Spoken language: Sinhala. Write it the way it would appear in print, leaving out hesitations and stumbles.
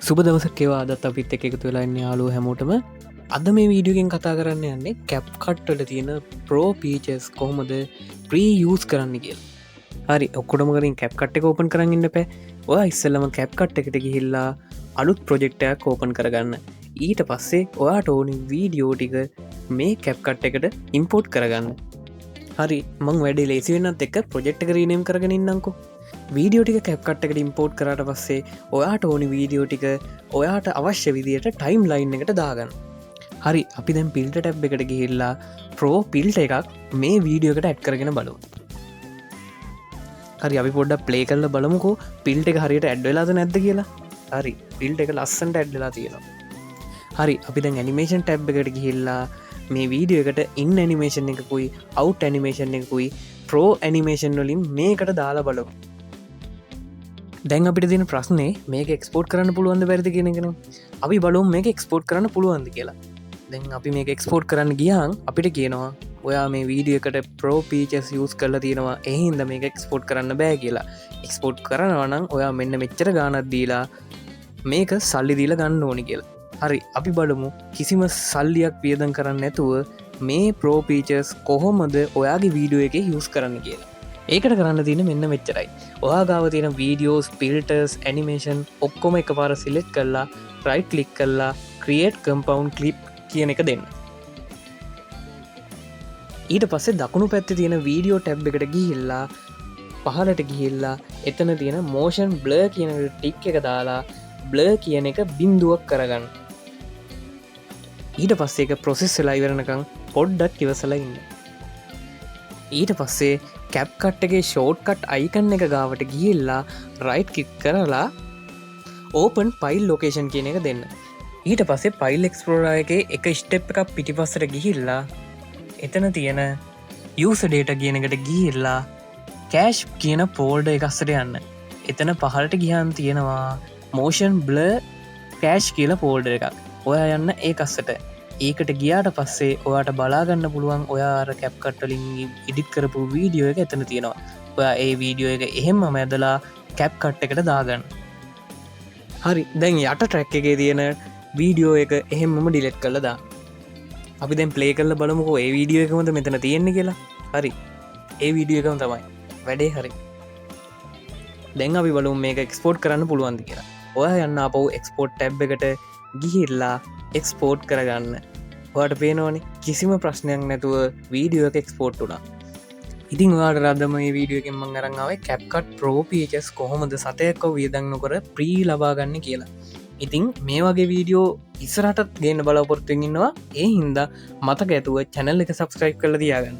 සුබ දවසක්කේවා අදත් අපිත් එක එකතු වෙලා ඉන්න යාලුව හැමෝටම අද මේ වීඩියෝගෙන් කතා කරන්න යන්නේ කැප් කට්ටල තියෙන ප්‍රෝ පීචස් කොහොමද ප්‍රීයස් කරන්න කියල් හරි ඔක්කොටමකරින් කැප් කට්ට කෝපන් කරන්න පැ ඔය ඉස්සල්ලම කැප් කට් එකට ගිහිල්ලා අලුත් ප්‍රොජෙක්ටයක් කෝපන් කරගන්න ඊට පස්සේ ඔයාට ඕනි වීඩියෝ ටික මේ කැප් කට් එකට ඉම්පෝට් කරගන්න හරි මං වැඩ ලේසි වෙන්නත් එක් ප්‍රොජෙක්් කරීනම් කරගෙනන්නකෝ වීඩියෝ ටික කැප්කට් එකට ඉම්පෝට් කරට පස්සේ ඔයාට ඕනි වීඩියෝ ටික ඔයාට අවශ්‍ය විදියට ටයිම් ලයින් එකට දාගන්න හරි අපි දැන් පිල්ට ටැබ් එකට ගිහිල්ලා ප්‍රෝ පිල්ට එකක් මේ වීඩියෝකට ඇඩ් කරගෙන බලු හරි අපි පොඩ්ඩ ප්ලේ කරල බලමුකෝ පිල්ට එක හරියට ඇඩ්වෙලාද නැද්ද කියලා හරි පිල්ට එක ලස්සන්ට ඇඩ්වෙලා තියෙනවා හරි අපි දැන් ඇනිමේෂන් ටැබ් එකට ගිහිල්ලා මේ වීඩියෝ එකට ඉන් ඇනිමේෂන් එකකුයි අවු් ඇනිමේෂන් එකකුයි ප්‍රෝ ඇනිමේෂන් වලින් මේකට දාලා බලමු දැන් අපිට දින ප්‍රශ්නේ මේක එක්ස්පෝට් කරන්න පුළුවන්ද බැරිදි කියෙනෙගෙන අපි බලුම් මේක එක්ස්පෝට් කරන්න පුළුවන්ද කියලා දැන් අපි මේක එක්ස්පෝට් කරන්න ගියන් අපිට කියනවා ඔයා මේ වීඩියකට ප්‍රෝ පීචස් යස් කරලා තියෙනවා එහින්ද මේක එක්ස්පෝට් කරන්න බෑ කියලා එක්ස්පෝට් කරනවනම් ඔයා මෙන්න මෙච්චර ගානත් දීලා මේක සල්ලි දීලා ගන්න ඕනි කියලා හරි අපි බලමු කිසිම සල්ලියක් පියදන් කරන්න නැතුව මේ ප්‍රෝ පීචස් කොහොමද ඔයාගේ වීඩියෝ එක යස් කරන්න කියලා ඒකට කරන්න තින මෙන්න මෙච්චරයි ඔයා ගාව තියෙන වීඩියෝස් පිල්ටර්ස් ඇනිමේෂන් ඔක්කොම එක පාර සිලෙක්් කරලා රයිට් කලික් කරලා ක්‍රියේට් කම්පවන්් කලිප් කියන එක දෙන්න ඊට පස්සේ දකුණු පැත්ත තියෙන වීඩියෝ ටැබ් එකට ගිහිල්ලා පහලට ගිහිල්ලා එතන තියෙන මෝෂන් බ්ලර් කියන ටික් එක දාලා බ්ලර් කියන එක බින්දුවක් කරගන්න ඊට පස්සේ එක ප්‍රොසෙස් වෙලා ඉවරණකං පොඩ්ඩක් ඉවසලා ඉන්න ඊට පස්සේ කැප් කට්ටගේ ෂෝට් කට් අයිකන්න එක ගාවට ගිහිල්ලා රයිට් කික් කරලා ඕපන් පයිල් ලොකේෂන් කියන එක දෙන්න ඊට පස්සේ පයිල් එක්ස්පලෝරයගේ එක ස්ටෙප් එකක් පිටිපස්සට ගිහිල්ලා එතන තියෙන යස ඩේට කියනකට ගිහිල්ලා කෑෂ් කියන පෝල්ඩ එකස්සට යන්න එතන පහලට ගිහන් තියෙනවා මෝෂන් බ්ල කෑෂ් කියල පෝල්ඩ එකක් ඔය යන්න ඒ අස්සට ඒකට ගියාට පස්සේ ඔයාට බලාගන්න පුළුවන් ඔයාර කැප්කට්ටලින් ඉඩිත් කරපු වීඩියෝ එක එතන තියෙනවා ඔයා ඒ වීඩියෝ එක එහෙම මැදලා කැප් කට් එකට දාගන්න හරි දැන් යට ට්‍රැක් එකේ තියෙන වීඩියෝ එක එහෙමම ඩිලෙට් කළදා අපි දැන් ප්ලේ කරල බලමුකෝ ඒ වීඩියෝ එකමද මෙතන තියෙන්නේ කියලා හරි ඒ වීඩියෝ එකම තමයි වැඩේ හරි දැන් අපි බලමු මේක එක්ස්පෝර්ට් කරන්න පුළුවන්ද කියලා ඔයා යන්න අපව් එක්ස්පෝර්ට් ටැබ් එකට ගිහිල්ලා එක්ස්පෝර්ට් කරගන්න වාට පේනවනේ කිසිම ප්‍රශ්නයක් නැතුව වීඩියෝ එක එක්ස්පෝර්ට් වුනා ඉතින් වාට රදම මේ වීඩියෝගෙන් මං අරංාවේ කැප්කට් ප්‍රෝපීචස් කොහොමද සතයක්කව වියදන්න කර ප්‍රී ලබාගන්න කියලා ඉතිං මේ වගේ වීඩියෝ ඉස්සරටත් ගේන්න බලාපොරත්තුවෙන්න්නවා ඒ හින්දා මතක ඇතුව චැනල් එක සබස්ක්‍රයිබ් කල දයාගන්න